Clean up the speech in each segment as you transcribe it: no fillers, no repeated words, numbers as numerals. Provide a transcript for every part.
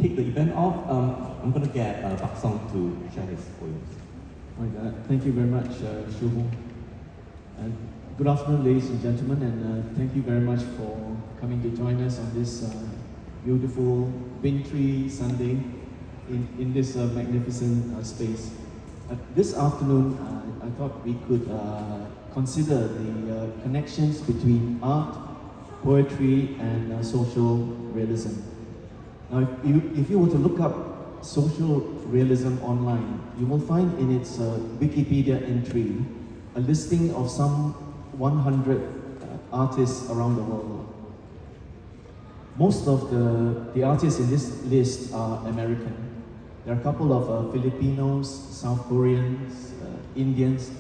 kick the event off, I'm going to get Buck Song to share his poems. Thank you very much, Shu Hoong. Good afternoon, ladies and gentlemen, and thank you very much for coming to join us on this beautiful wintry Sunday in this magnificent space. This afternoon, I thought we could consider the connections between art, poetry, and social realism. Now, if you were to look up social realism online, you will find in its Wikipedia entry a listing of some 100 artists around the world. Most of the artists in this list are American. There are a couple of Filipinos, South Koreans, Indians,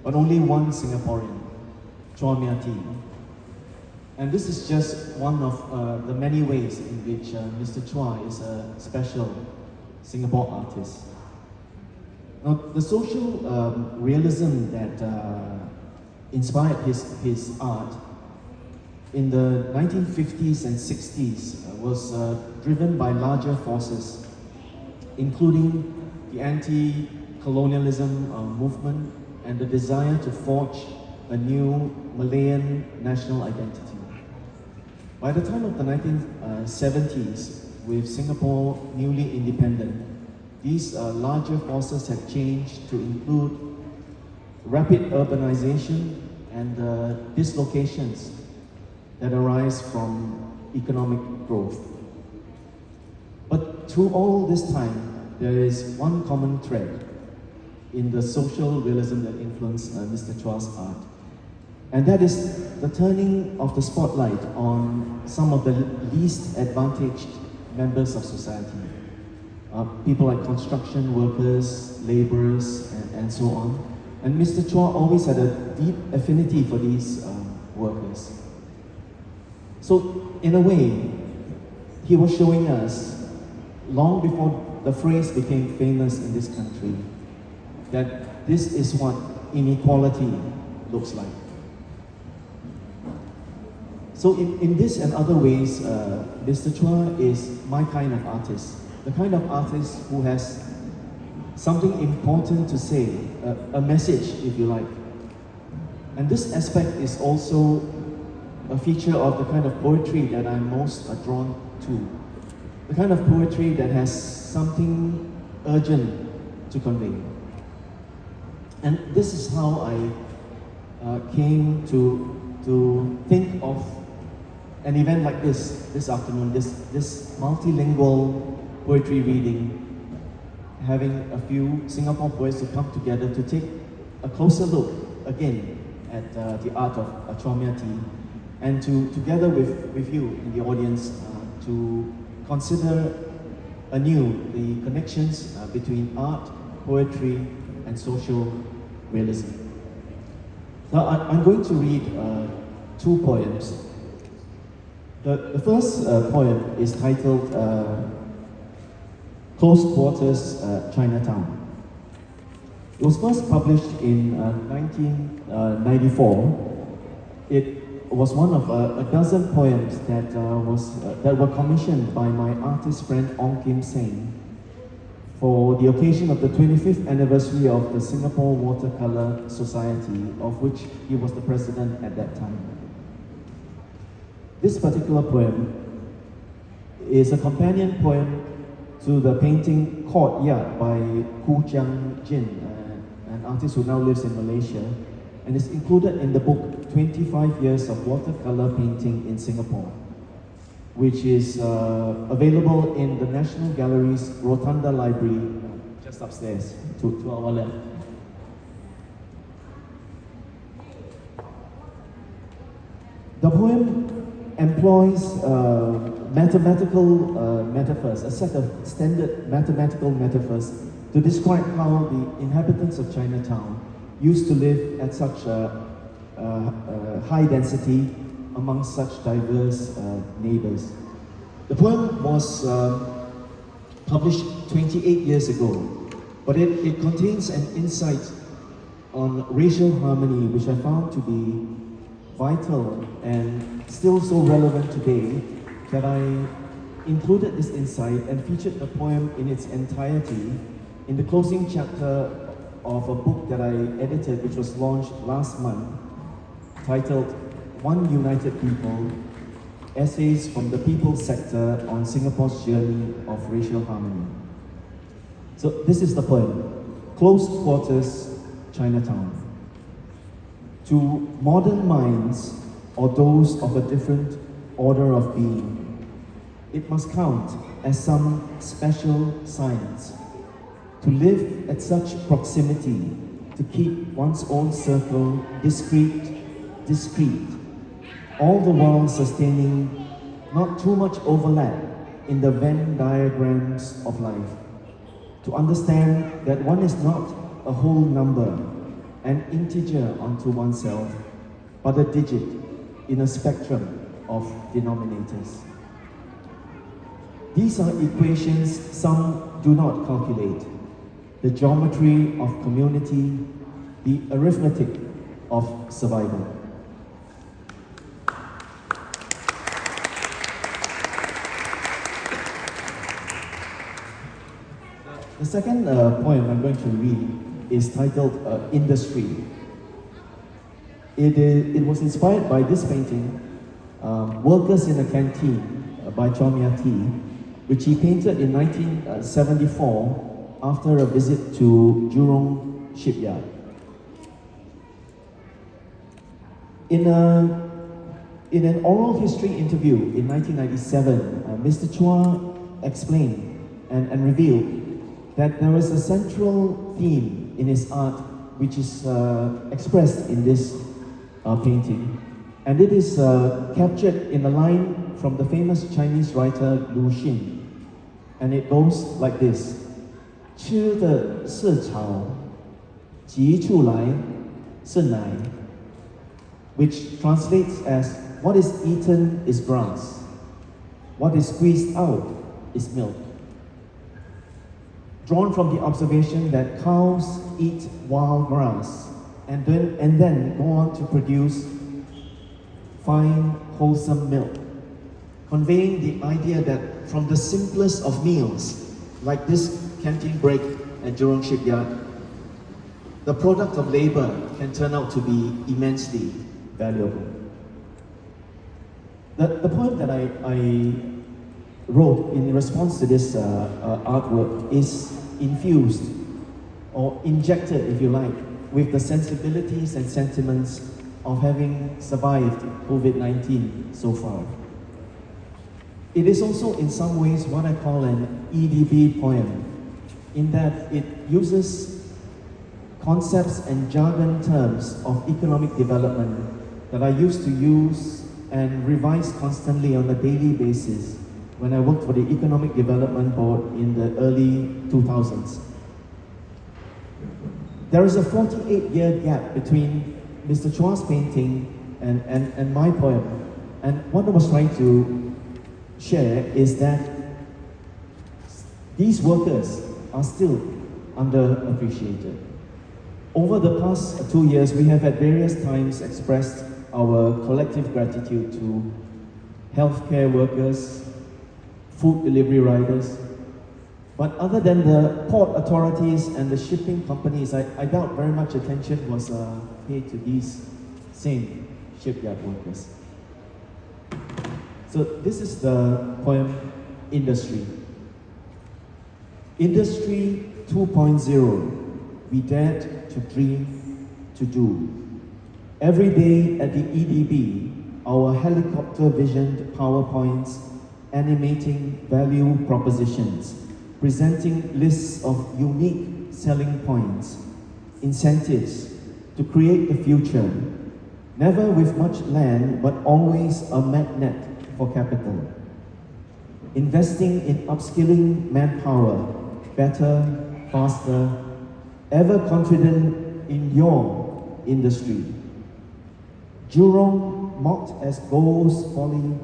but only one Singaporean, Chua Mia Tee. And this is just one of the many ways in which Mr. Chua is a special Singapore artist. Now, the social realism that inspired his art in the 1950s and 60s was driven by larger forces, including the anti-colonialism movement and the desire to forge a new Malayan national identity. By the time of the 1970s, with Singapore newly independent, these larger forces have changed to include rapid urbanization and dislocations that arise from economic growth. But through all this time, there is one common thread in the social realism that influenced Mr. Chua's art. And that is the turning of the spotlight on some of the least advantaged members of society. People like construction workers, laborers, and so on. And Mr. Chua always had a deep affinity for these workers. So, in a way, he was showing us, long before the phrase became famous in this country, that this is what inequality looks like. So in this and other ways, Mr. Chua is my kind of artist, the kind of artist who has something important to say, a message, if you like. And this aspect is also a feature of the kind of poetry that I'm most drawn to. The kind of poetry that has something urgent to convey. And this is how I came to think of an event like this afternoon, this multilingual poetry reading, having a few Singapore poets to come together to take a closer look again at the art of Chua Mia Tee, and to, together with you in the audience, to consider anew the connections between art, poetry, and social realism. Now, I'm going to read two poems. The first poem is titled Close Quarters, Chinatown. It was first published in 1994. It was one of a dozen poems that were commissioned by my artist friend Ong Kim Seng for the occasion of the 25th anniversary of the Singapore Watercolour Society, of which he was the president at that time. This particular poem is a companion poem to the painting Courtyard by Koo Jiang Jin, an artist who now lives in Malaysia, and is included in the book 25 Years of Watercolour Painting in Singapore, which is available in the National Gallery's Rotunda Library, just upstairs, to our left. The poem employs mathematical metaphors, a set of standard mathematical metaphors to describe how the inhabitants of Chinatown used to live at such high density among such diverse neighbors. The poem was published 28 years ago, but it contains an insight on racial harmony which I found to be vital and still so relevant today that I included this insight and featured the poem in its entirety in the closing chapter of a book that I edited, which was launched last month, titled One United People, Essays from the People's Sector on Singapore's Journey of Racial Harmony. So this is the poem, Close Quarters, Chinatown. To modern minds, or those of a different order of being, it must count as some special science to live at such proximity, to keep one's own circle discreet, all the while sustaining not too much overlap in the Venn diagrams of life. To understand that one is not a whole number, an integer unto oneself, but a digit in a spectrum of denominators. These are equations some do not calculate, the geometry of community, the arithmetic of survival. The second poem I'm going to read is titled Industry. It was inspired by this painting, Workers in a Canteen by Chua Mia Tee, which he painted in 1974 after a visit to Jurong shipyard. In an oral history interview in 1997, Mr. Chua explained and revealed that there is a central theme in his art which is expressed in this painting. And it is captured in a line from the famous Chinese writer Lu Xun. And it goes like this: 吃的是草，挤出来是奶, which translates as what is eaten is grass, what is squeezed out is milk. Drawn from the observation that cows eat wild grass and then go on to produce fine, wholesome milk, conveying the idea that from the simplest of meals, like this canteen break at Jurong Shipyard, the product of labor can turn out to be immensely valuable. The poem that I wrote in response to this artwork is infused or injected, if you like, with the sensibilities and sentiments of having survived COVID-19 so far. It is also in some ways what I call an EDB poem, in that it uses concepts and jargon terms of economic development that I used to use and revise constantly on a daily basis when I worked for the Economic Development Board in the early 2000s. There is a 48-year gap between Mr. Chua's painting and my poem. And what I was trying to share is that these workers are still underappreciated. Over the past 2 years, we have at various times expressed our collective gratitude to healthcare workers, food delivery riders. But other than the port authorities and the shipping companies, I doubt very much attention was paid to these same shipyard workers. So this is the poem, Industry. Industry 2.0, we dared to dream, to do. Every day at the EDB, our helicopter visioned PowerPoints animating value propositions, presenting lists of unique selling points, incentives to create the future, never with much land, but always a magnet for capital. Investing in upskilling manpower, better, faster, ever confident in your industry. Jurong, mocked as gold's folly,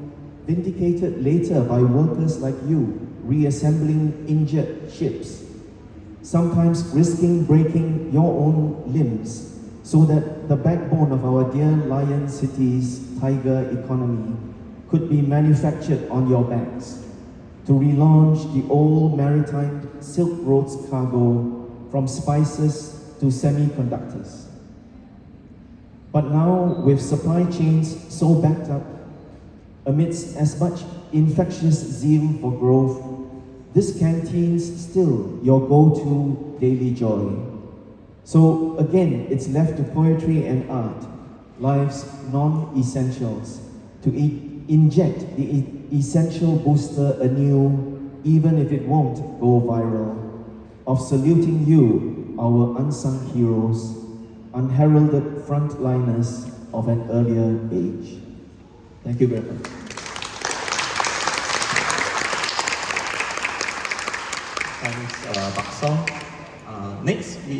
vindicated later by workers like you, reassembling injured ships, sometimes risking breaking your own limbs so that the backbone of our dear Lion City's tiger economy could be manufactured on your backs. to relaunch the old maritime Silk Road's cargo from spices to semiconductors. But now, with supply chains so backed up, amidst as much infectious zeal for growth, this canteen's still your go-to daily joy. So again, it's left to poetry and art, life's non-essentials, to inject the essential booster anew, even if it won't go viral, of saluting you, our unsung heroes, unheralded frontliners of an earlier age. Thank you very much. Thanks, Buck Song. Next, we